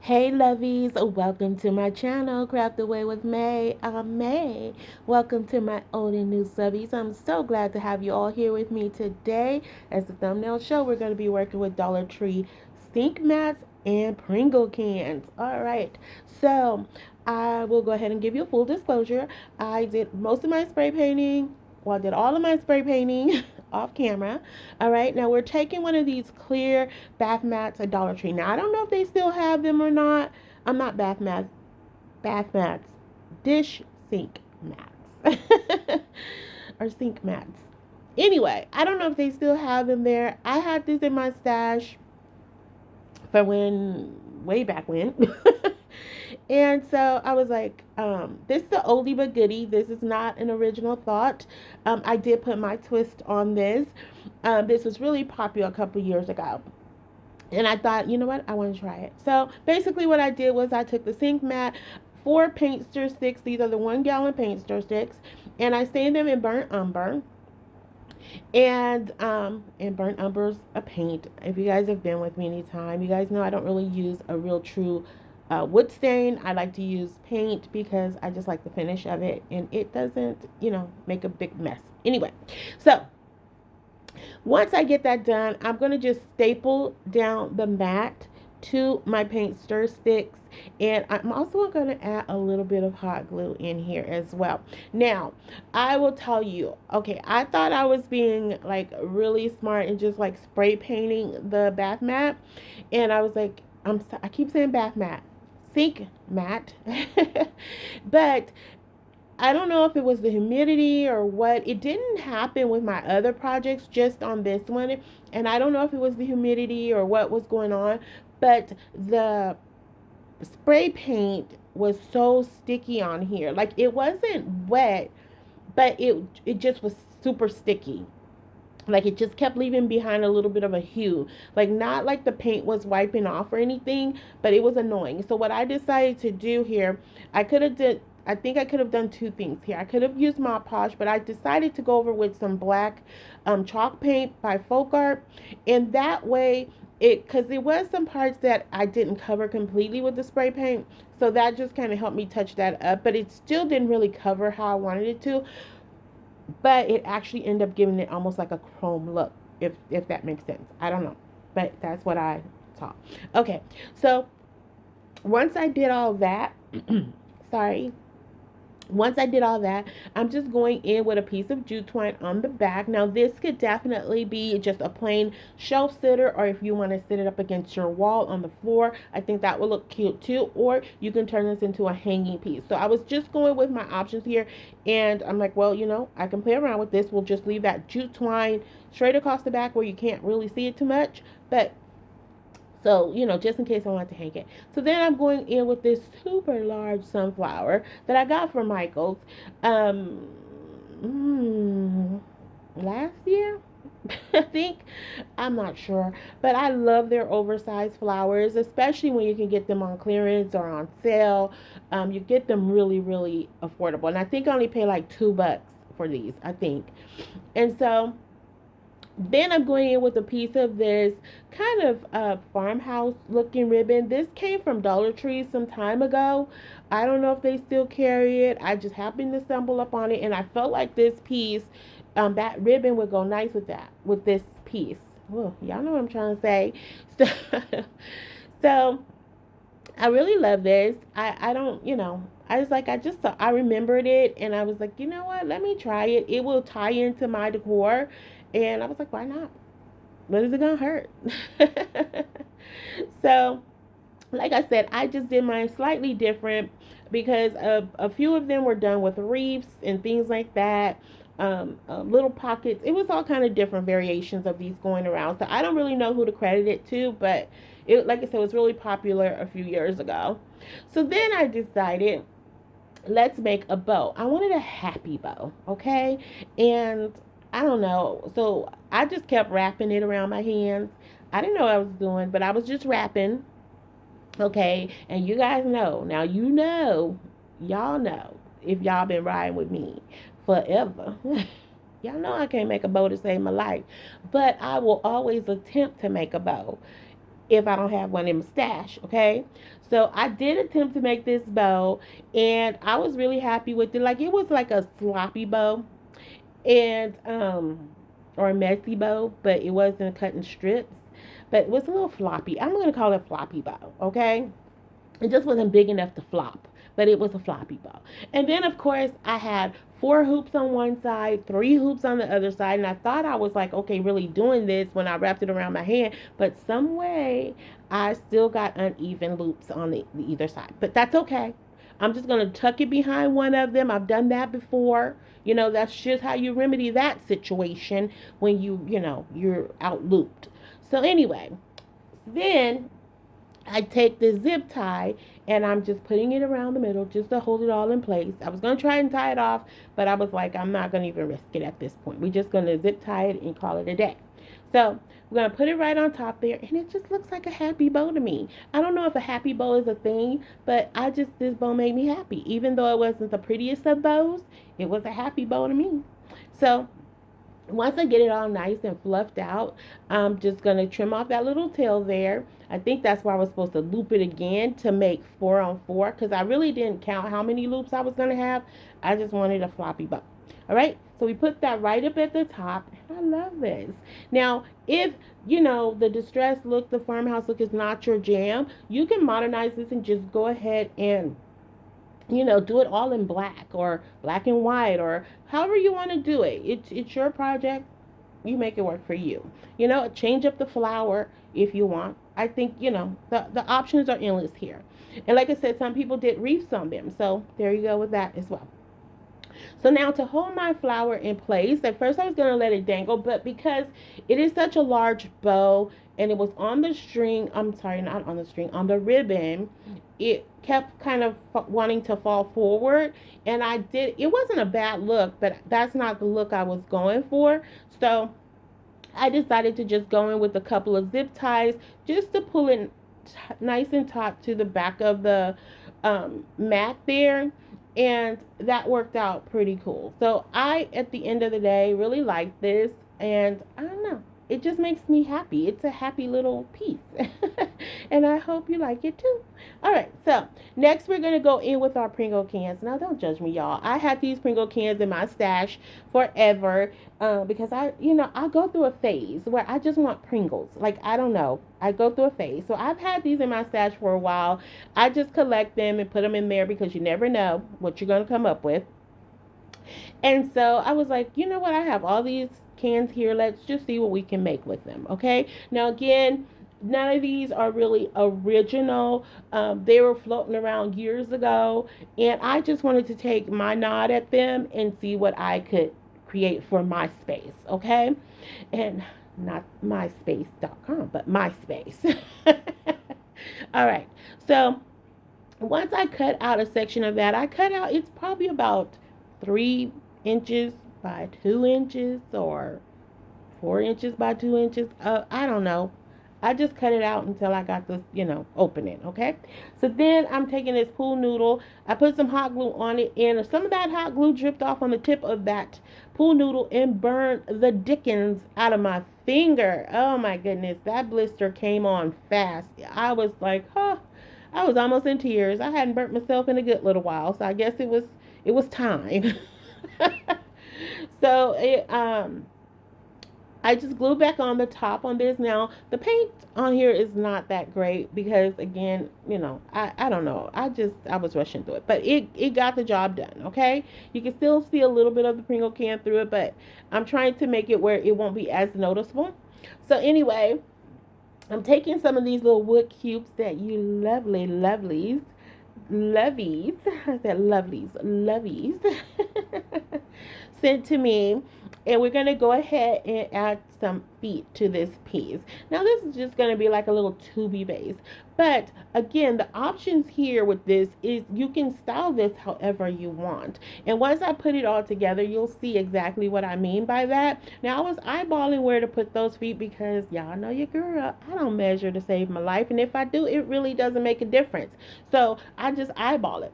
Hey lovies, welcome to my channel, Craft Away with May. I'm May. Welcome to my old and new subbies. I'm so glad to have you all here with me today. As the thumbnail show, we're going to be working with Dollar Tree sink mats and Pringle cans. All right, so I will go ahead and give you a full disclosure. I did most of my spray painting. Well, I did all of my spray painting off camera. All right, now we're taking one of these clear bath mats at Dollar Tree. Now I don't know if they still have them or not. I'm not bath mats, dish sink mats, or sink mats. Anyway, I don't know if they still have them there. I had this in my stash for way back when. And so I was like, this is the oldie but goodie. This is not an original thought. I did put my twist on this. This was really popular a couple years ago. And I thought, you know what? I want to try it. So basically what I did was I took the sink mat, 4 paint stir sticks. These are the 1 gallon paint stir sticks. And I stained them in burnt umber. And burnt umber's a paint. If you guys have been with me anytime, you guys know I don't really use a real true wood stain. I like to use paint because I just like the finish of it, and it doesn't, make a big mess. Anyway, so once I get that done, I'm going to just staple down the mat to my paint stir sticks, and I'm also going to add a little bit of hot glue in here as well. Now I will tell you, okay, I thought I was being like really smart and just like spray painting the bath mat, and I was like, I keep saying bath mat, sink mat, but I don't know if it was the humidity or what. It didn't happen with my other projects, just on this one. And I don't know if it was the humidity or what was going on, but the spray paint was so sticky on here. Like, it wasn't wet, but it just was super sticky. Like, it just kept leaving behind a little bit of a hue. Like, not like the paint was wiping off or anything, but it was annoying. So what I decided to do here, I think I could have done 2 things here. I could have used Mod Podge, but I decided to go over with some black chalk paint by FolkArt. And that way, because there was some parts that I didn't cover completely with the spray paint. So that just kind of helped me touch that up. But it still didn't really cover how I wanted it to. But it actually ended up giving it almost like a chrome look, if that makes sense. I don't know. But that's what I saw. Okay, so once I did all that, sorry. Once I did all that, I'm just going in with a piece of jute twine on the back. Now, this could definitely be just a plain shelf sitter, or if you want to sit it up against your wall on the floor, I think that would look cute too. Or you can turn this into a hanging piece. So I was just going with my options here, and I'm like, well, I can play around with this. We'll just leave that jute twine straight across the back where you can't really see it too much, but so, just in case I want to hang it. So then I'm going in with this super large sunflower that I got from Michael's last year, I think. I'm not sure. But I love their oversized flowers, especially when you can get them on clearance or on sale. You get them really, really affordable. And I think I only pay like $2 for these, I think. And so then I'm going in with a piece of this kind of farmhouse looking ribbon. This came from Dollar Tree some time ago. I don't know if they still carry it. I just happened to stumble up on it, and I felt like this piece, that ribbon would go nice with this piece. Oh, y'all know what I'm trying to say. So, so I really love this. I don't, I remembered it, and I was like, you know what, let me try it. It will tie into my decor. And I was like, why not? What is it gonna hurt? So, like I said, I just did mine slightly different because a few of them were done with reefs and things like that. Little pockets. It was all kind of different variations of these going around. So I don't really know who to credit it to, but it, like I said, was really popular a few years ago. So then I decided, let's make a bow. I wanted a happy bow, okay? And I don't know. So I just kept wrapping it around my hands. I didn't know what I was doing, but I was just wrapping. Okay. And you guys know. Now, y'all know, if y'all been riding with me forever. Y'all know I can't make a bow to save my life. But I will always attempt to make a bow. if I don't have one in my stash, okay? So I did attempt to make this bow, and I was really happy with it. Like, it was like a sloppy bow, and or a messy bow, but it wasn't cut in strips, but it was a little floppy. I'm gonna call it floppy bow, okay? It just wasn't big enough to flop, but it was a floppy bow. And then, of course, I had 4 hoops on one side, 3 hoops on the other side, and I thought I was like, okay, really doing this when I wrapped it around my hand, but some way I still got uneven loops on the either side. But that's okay. I'm just going to tuck it behind one of them. I've done that before. You know, that's just how you remedy that situation when you're out looped. So anyway, then I take the zip tie and I'm just putting it around the middle just to hold it all in place. I was going to try and tie it off, but I was like, I'm not going to even risk it at this point. We're just going to zip tie it and call it a day. So we're going to put it right on top there, and it just looks like a happy bow to me. I don't know if a happy bow is a thing, but this bow made me happy. Even though it wasn't the prettiest of bows, it was a happy bow to me. So once I get it all nice and fluffed out, I'm just going to trim off that little tail there. I think that's why I was supposed to loop it again to make 4 on 4, because I really didn't count how many loops I was going to have. I just wanted a floppy bow. All right, so we put that right up at the top. I love this. Now, if, the distressed look, the farmhouse look is not your jam, you can modernize this and just go ahead and do it all in black or black and white or however you want to do it. It's your project. You make it work for you. Change up the flower if you want. I think, the options are endless here. And like I said, some people did wreaths on them. So there you go with that as well. So now to hold my flower in place, at first I was going to let it dangle, but because it is such a large bow and it was on the string, I'm sorry, not on the string, on the ribbon, it kept kind of wanting to fall forward. And it wasn't a bad look, but that's not the look I was going for. So I decided to just go in with a couple of zip ties just to pull it nice and taut to the back of the mat there. And that worked out pretty cool. So I, at the end of the day, really like this. And I don't know, it just makes me happy. It's a happy little piece. And I hope you like it too. All right, so next we're going to go in with our Pringle cans. Now, don't judge me, y'all. I had these Pringle cans in my stash forever because I go through a phase where I just want Pringles. Like, I don't know. I go through a phase. So I've had these in my stash for a while. I just collect them and put them in there because you never know what you're going to come up with. And so I was like, you know what? I have all these cans here. Let's just see what we can make with them. Okay. Now, again, none of these are really original. They were floating around years ago, and I just wanted to take my nod at them and see what I could create for my space. Okay. And not myspace.com, but MySpace. All right. So once I cut out a section of that, it's probably about 3 inches by 2 inches or 4 inches by 2 inches. I don't know. I just cut it out until I got this, opening, okay? So then I'm taking this pool noodle. I put some hot glue on it, and some of that hot glue dripped off on the tip of that pool noodle and burned the dickens out of my finger. Oh, my goodness. That blister came on fast. I was like, I was almost in tears. I hadn't burnt myself in a good little while, so I guess it was time. So I just glued back on the top on this. Now, the paint on here is not that great because, again, I don't know. I was rushing through it. But it got the job done, okay? You can still see a little bit of the Pringle can through it, but I'm trying to make it where it won't be as noticeable. So, anyway, I'm taking some of these little wood cubes that you Lovies, I said Lovies, sent to me. And we're going to go ahead and add some feet to this piece. Now, this is just going to be like a little tubey vase. But, again, the options here with this is you can style this however you want. And once I put it all together, you'll see exactly what I mean by that. Now, I was eyeballing where to put those feet because y'all know your girl. I don't measure to save my life. And if I do, it really doesn't make a difference. So, I just eyeball it.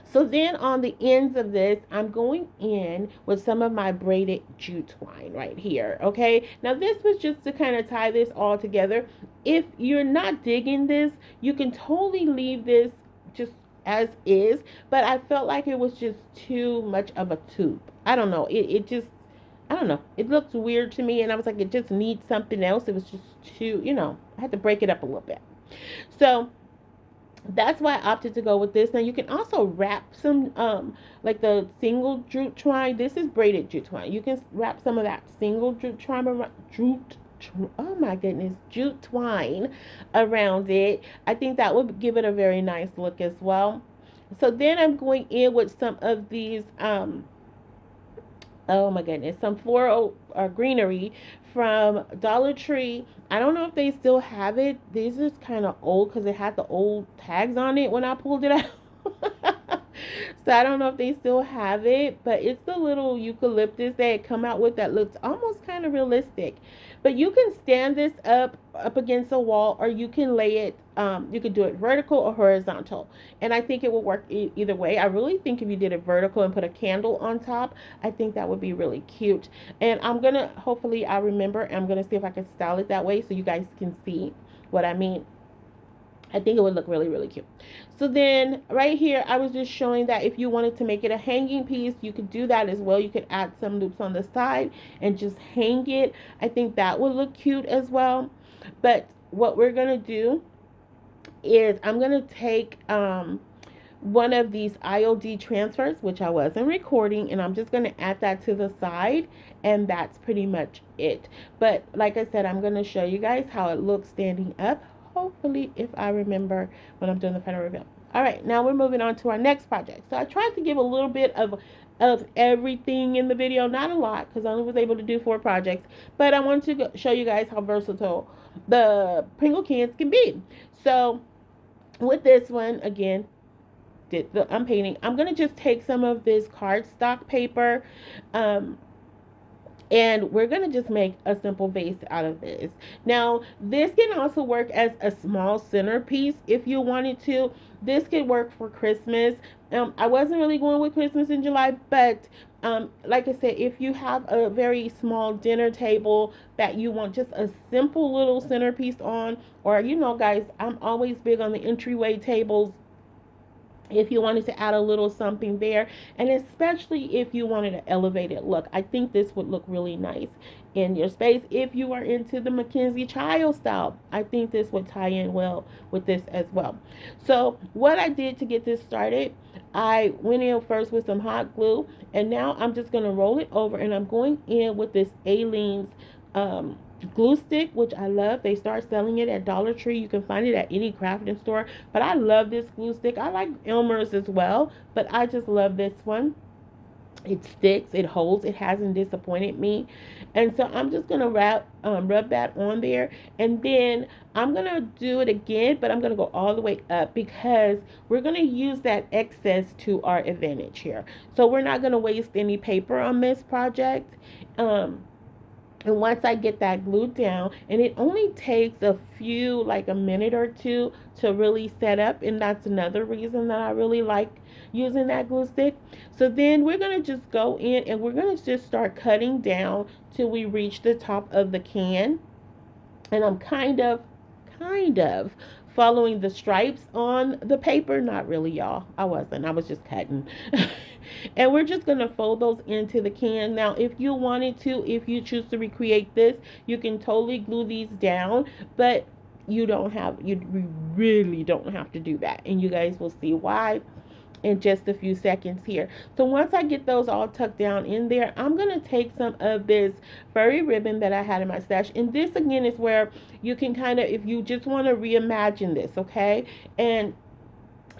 So then on the ends of this, I'm going in with some of my braided jute twine right here. Okay. Now this was just to kind of tie this all together. If you're not digging this, you can totally leave this just as is. But I felt like it was just too much of a tube. I don't know. It just, I don't know. It looked weird to me. And I was like, it just needs something else. It was just too, I had to break it up a little bit. So that's why I opted to go with this. Now you can also wrap some like the single jute twine. This is braided jute twine. You can wrap some of that single jute twine around, oh my goodness, jute twine around it. I think that would give it a very nice look as well. So then I'm going in with some of these oh my goodness, some floral greenery from Dollar Tree. I don't know if they still have it. This is kind of old because it had the old tags on it when I pulled it out. So I don't know if they still have it, but it's the little eucalyptus they come out with that looks almost kind of realistic. But you can stand this up against a wall, or you can lay it. You could do it vertical or horizontal, and I think it will work either way. I really think if you did it vertical and put a candle on top, I think that would be really cute. And I'm gonna, hopefully I remember, I'm gonna see if I can style it that way so you guys can see what I mean. I think it would look really, really cute. So then right here, I was just showing that if you wanted to make it a hanging piece, you could do that as well. You could add some loops on the side and just hang it. I think that would look cute as well. But what we're going to do is I'm going to take one of these IOD transfers, which I wasn't recording, and I'm just going to add that to the side, and that's pretty much it. But like I said, I'm going to show you guys how it looks standing up, hopefully, if I remember when I'm doing the final reveal. All right, now we're moving on to our next project. So I tried to give a little bit of everything in the video, not a lot, because I only was able to do 4 projects, but I wanted to show you guys how versatile the Pringle cans can be. So with this one, again, I'm painting. I'm going to just take some of this cardstock paper, and we're going to just make a simple vase out of this. Now, this can also work as a small centerpiece if you wanted to. This could work for Christmas. I wasn't really going with Christmas in July, but like I said, if you have a very small dinner table that you want just a simple little centerpiece on, or, guys, I'm always big on the entryway tables. If you wanted to add a little something there, and especially if you wanted an elevated look, I think this would look really nice in your space. If you are into the Mackenzie Child style, I think this would tie in well with this as well. So what I did to get this started, I went in first with some hot glue, and now I'm just going to roll it over, and I'm going in with this Aleene's glue stick, which I love. They start selling it at Dollar Tree. You can find it at any crafting store, but I love this glue stick. I like Elmer's as well, but I just love this one. It sticks, it holds, it hasn't disappointed me. And so I'm just gonna rub that on there, and then I'm gonna do it again, but I'm gonna go all the way up because we're gonna use that excess to our advantage here. So we're not gonna waste any paper on this project. And once I get that glued down, and it only takes a few, like a minute or two to really set up, and that's another reason that I really like using that glue stick. So then we're going to just go in, and we're going to just start cutting down till we reach the top of the can. And I'm kind of following the stripes on the paper. Not really, y'all. I was just cutting. And we're just going to fold those into the can. Now, if you wanted to, if you choose to recreate this, you can totally glue these down, but you really don't have to do that. And you guys will see why in just a few seconds here. So once I get those all tucked down in there, I'm going to take some of this furry ribbon that I had in my stash. And this again is where you can kind of, if you just want to reimagine this, okay? And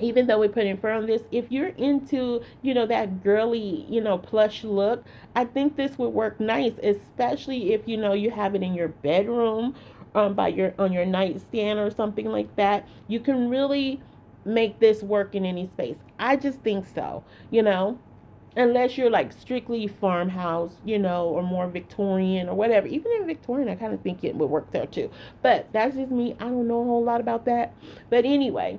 even though we're putting fur on this, if you're into, that girly, plush look, I think this would work nice, especially if, you have it in your bedroom, on your nightstand or something like that. You can really make this work in any space. I just think so, unless you're like strictly farmhouse, or more Victorian or whatever. Even in Victorian, I kind of think it would work there too. But that's just me. I don't know a whole lot about that. But anyway,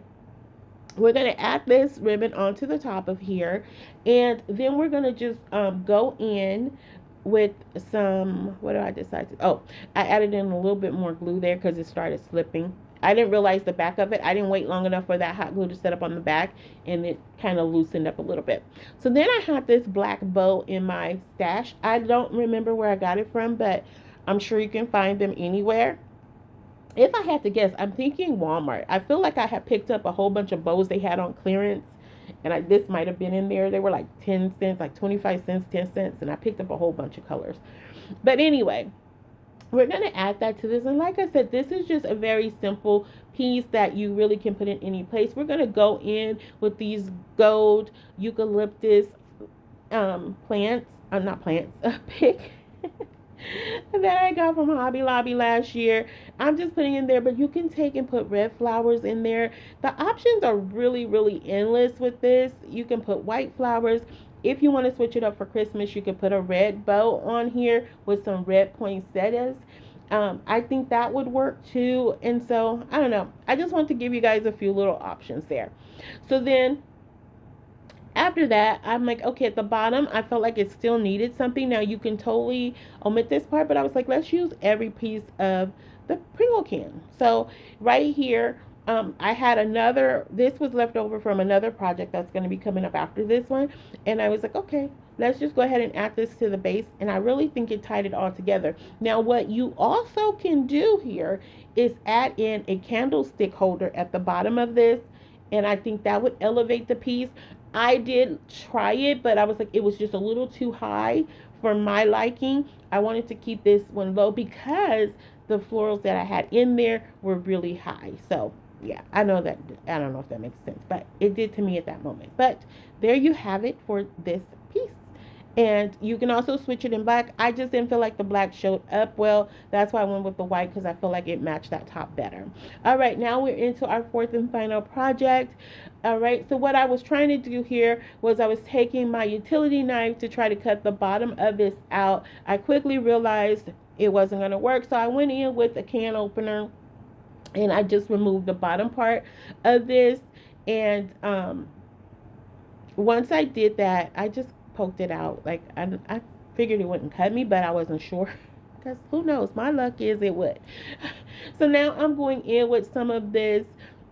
we're going to add this ribbon onto the top of here, and then we're going to just go in with some, what do I decide to, oh, I added in a little bit more glue there because it started slipping. I didn't realize the back of it. I didn't wait long enough for that hot glue to set up on the back, and it kind of loosened up a little bit. So then I had this black bow in my stash. I don't remember where I got it from, but I'm sure you can find them anywhere. If I had to guess, I'm thinking Walmart. I feel like I had picked up a whole bunch of bows they had on clearance, and this might have been in there. They were like 10 cents, like 25 cents, 10 cents, and I picked up a whole bunch of colors. But anyway, we're going to add that to this. And like I said, this is just a very simple piece that you really can put in any place. We're going to go in with these gold eucalyptus plants. Not plants, pick. That I got from Hobby Lobby last year. I'm just putting in there, but you can take and put red flowers in there. The options are really, really endless with this. You can put white flowers. If you want to switch it up for Christmas, you can put a red bow on here with some red poinsettias. I think that would work too. And so, I don't know. I just want to give you guys a few little options there. So then, after that, I'm like, okay, at the bottom, I felt like it still needed something. Now, you can totally omit this part, but I was like, let's use every piece of the Pringle can. So, right here, I had another, this was left over from another project that's going to be coming up after this one. And I was like, okay, let's just go ahead and add this to the base. And I really think it tied it all together. Now, what you also can do here is add in a candlestick holder at the bottom of this. And I think that would elevate the piece. I did try it, but I was like, it was just a little too high for my liking. I wanted to keep this one low because the florals that I had in there were really high. So yeah, I know that, I don't know if that makes sense, but it did to me at that moment. But there you have it for this piece. And you can also switch it in black. I just didn't feel like the black showed up well. That's why I went with the white, because I feel like it matched that top better. All right, now we're into our fourth and final project. All right, so what I was trying to do here was I was taking my utility knife to try to cut the bottom of this out. I quickly realized it wasn't going to work, so I went in with a can opener and I just removed the bottom part of this. And once I did that, I just poked it out. Like I figured it wouldn't cut me, but I wasn't sure, because who knows, my luck is it would. So now I'm going in with some of this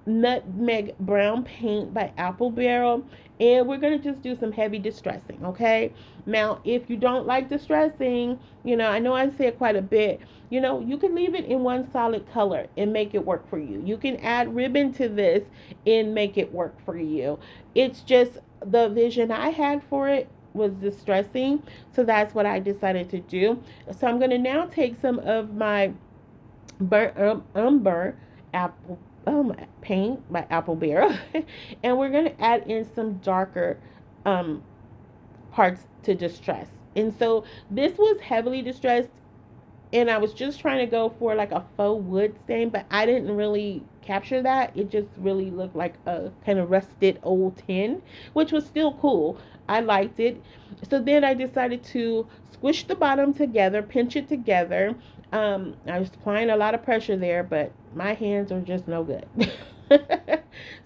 nutmeg brown paint by Apple Barrel, and we're going to just do some heavy distressing. Okay, now if you don't like distressing, I know I say it quite a bit, you can leave it in one solid color and make it work for you. You can add ribbon to this and make it work for you. It's just the vision I had for it was distressing, so that's what I decided to do. So I'm going to now take some of my burnt umber apple paint by Apple Barrel and we're going to add in some darker parts to distress. And so this was heavily distressed, and I was just trying to go for like a faux wood stain, but I didn't really capture that. It just really looked like a kind of rusted old tin, which was still cool. I liked it. So then I decided to squish the bottom together, pinch it together. I was applying a lot of pressure there, but my hands are just no good.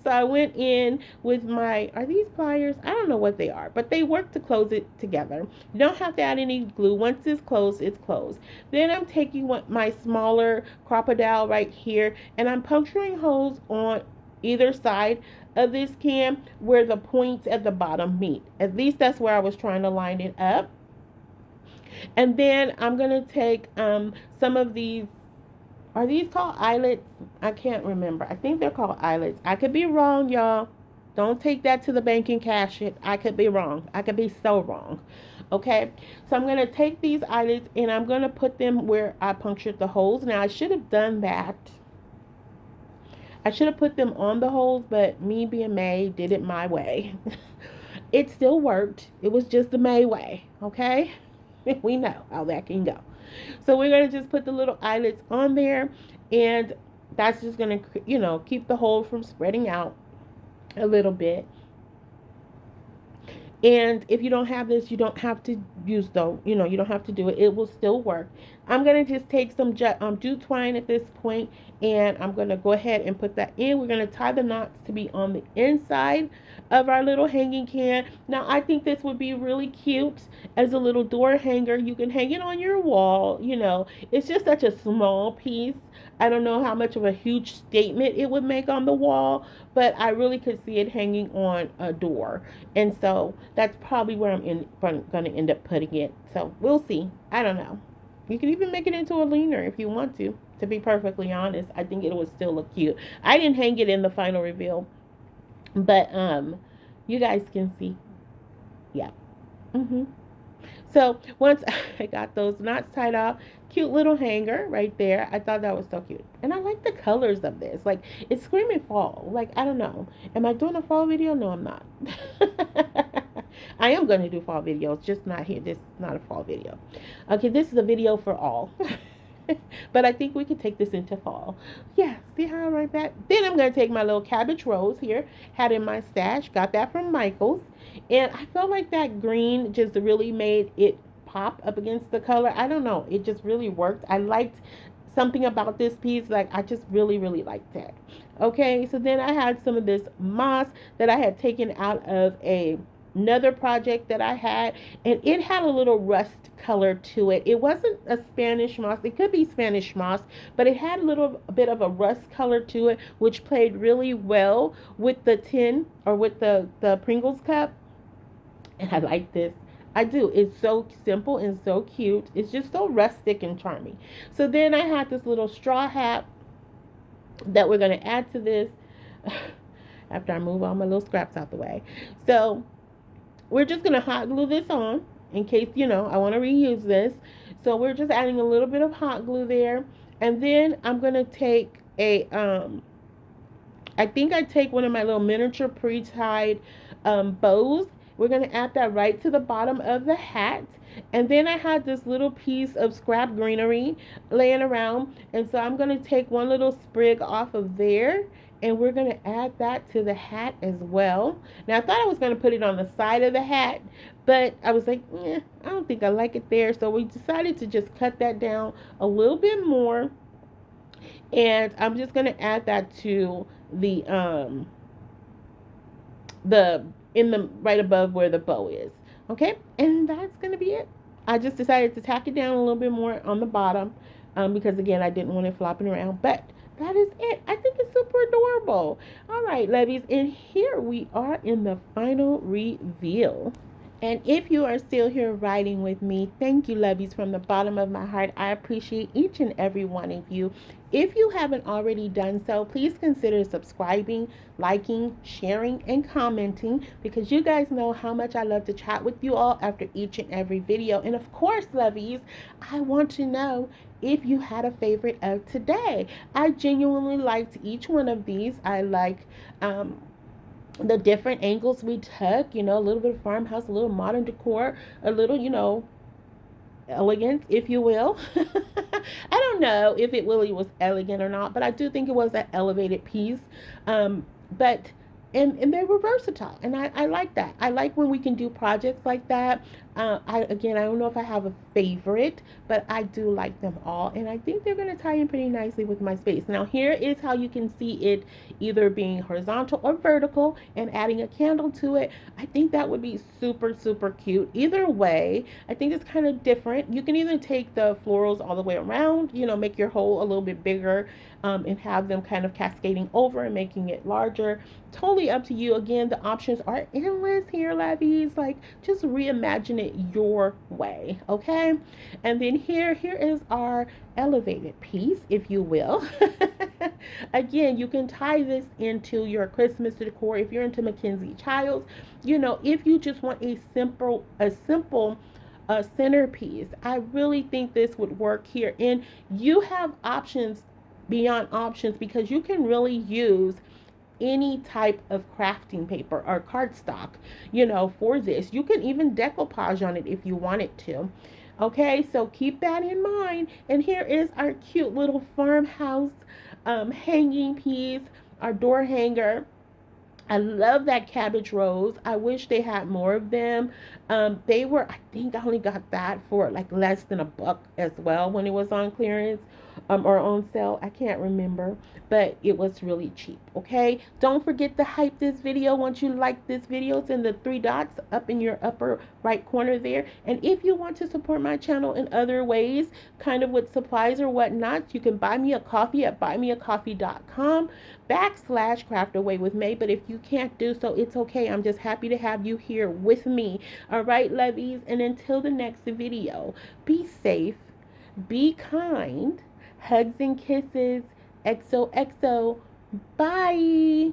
So I went in with are these pliers? I don't know what they are, but they work to close it together. You don't have to add any glue. Once it's closed, it's closed. Then I'm taking my smaller crocodile right here, and I'm puncturing holes on either side of this can where the points at the bottom meet. At least that's where I was trying to line it up. And then I'm going to take some of these. Are these called eyelets? I can't remember. I think they're called eyelets. I could be wrong, y'all. Don't take that to the bank and cash it. I could be wrong. I could be so wrong. Okay? So I'm going to take these eyelets and I'm going to put them where I punctured the holes. Now, I should have done that. I should have put them on the holes, but me being May did it my way. It still worked. It was just the May way. Okay? We know how that can go. So we're going to just put the little eyelets on there, and that's just going to, keep the hole from spreading out a little bit. And if you don't have this, you don't have to use though, you don't have to do it. It will still work. I'm going to just take some jute twine at this point, and I'm going to go ahead and put that in. We're going to tie the knots to be on the inside of our little hanging can. Now, I think this would be really cute as a little door hanger. You can hang it on your wall. It's just such a small piece. I don't know how much of a huge statement it would make on the wall, but I really could see it hanging on a door. And so that's probably where I'm going to end up putting it. So we'll see. I don't know. You can even make it into a leaner if you want to. To be perfectly honest, I think it would still look cute. I didn't hang it in the final reveal, but you guys can see. Yeah. So once I got those knots tied off, cute little hanger right there. I thought that was so cute. And I like the colors of this. Like, it's screaming fall. Like, I don't know. Am I doing a fall video? No, I'm not. I am going to do fall videos, just not here. This is not a fall video. Okay, this is a video for all. But I think we could take this into fall. Yeah, see how I write that? Then I'm going to take my little cabbage rose here. Had in my stash. Got that from Michael's. And I felt like that green just really made it pop up against the color. I don't know. It just really worked. I liked something about this piece. Like, I just really, really liked it. Okay, so then I had some of this moss that I had taken out of another project that I had, and it had a little rust color to it. It wasn't a Spanish moss. It could be Spanish moss, but it had a little bit of a rust color to it, which played really well with the tin, or with the Pringles cup. And I like this. I do. It's so simple and so cute. It's just so rustic and charming. So then I had this little straw hat that we're going to add to this after I move all my little scraps out the way. So we're just going to hot glue this on in case, I want to reuse this. So we're just adding a little bit of hot glue there. And then I'm going to take I think I take one of my little miniature pre-tied bows. We're going to add that right to the bottom of the hat. And then I had this little piece of scrap greenery laying around. And so I'm going to take one little sprig off of there. And we're going to add that to the hat as well. Now, I thought I was going to put it on the side of the hat, but I was like, I don't think I like it there. So we decided to just cut that down a little bit more. And I'm just going to add that to the right above where the bow is. Okay, and that's going to be it. I just decided to tack it down a little bit more on the bottom because, again, I didn't want it flopping around. But that is it. I think it's super adorable. All right, Lovies, and here we are in the final reveal. And if you are still here writing with me, thank you, Lovies, from the bottom of my heart. I appreciate each and every one of you. If you haven't already done so, please consider subscribing, liking, sharing, and commenting, because you guys know how much I love to chat with you all after each and every video. And of course, Lovies, I want to know if you had a favorite of today. I genuinely liked each one of these. I like the different angles we took, a little bit of farmhouse, a little modern decor, a little, elegant, if you will. I don't know if it really was elegant or not, but I do think it was an elevated piece. But and they were versatile, and I like that. I like when we can do projects like that. I don't know if I have a favorite, but I do like them all, and I think they're going to tie in pretty nicely with my space. Now, here is how you can see it either being horizontal or vertical, and adding a candle to it. I think that would be super, super cute. Either way, I think it's kind of different. You can either take the florals all the way around, make your hole a little bit bigger, and have them kind of cascading over and making it larger. Totally up to you. Again, the options are endless here, Lovies. Like, just reimagine it your way, okay? And then here is our elevated piece, if you will. Again, you can tie this into your Christmas decor if you're into Mackenzie Childs. If you just want a simple centerpiece, I really think this would work here. And you have options beyond options, because you can really use any type of crafting paper or cardstock, for this. You can even decoupage on it if you wanted to. Okay, so keep that in mind. And here is our cute little farmhouse hanging piece, our door hanger. I love that cabbage rose. I wish they had more of them. They were, I think I only got that for like less than $1 as well when it was on clearance, or on sale. I can't remember, but it was really cheap. Okay. Don't forget to hype this video once you like this video. It's in the three dots up in your upper right corner there. And if you want to support my channel in other ways, kind of with supplies or whatnot, you can buy me a coffee at buymeacoffee.com/craft away with May. But if you can't do so, it's okay. I'm just happy to have you here with me. All right, lovies. And until the next video, be safe, be kind, hugs and kisses, XOXO. Bye.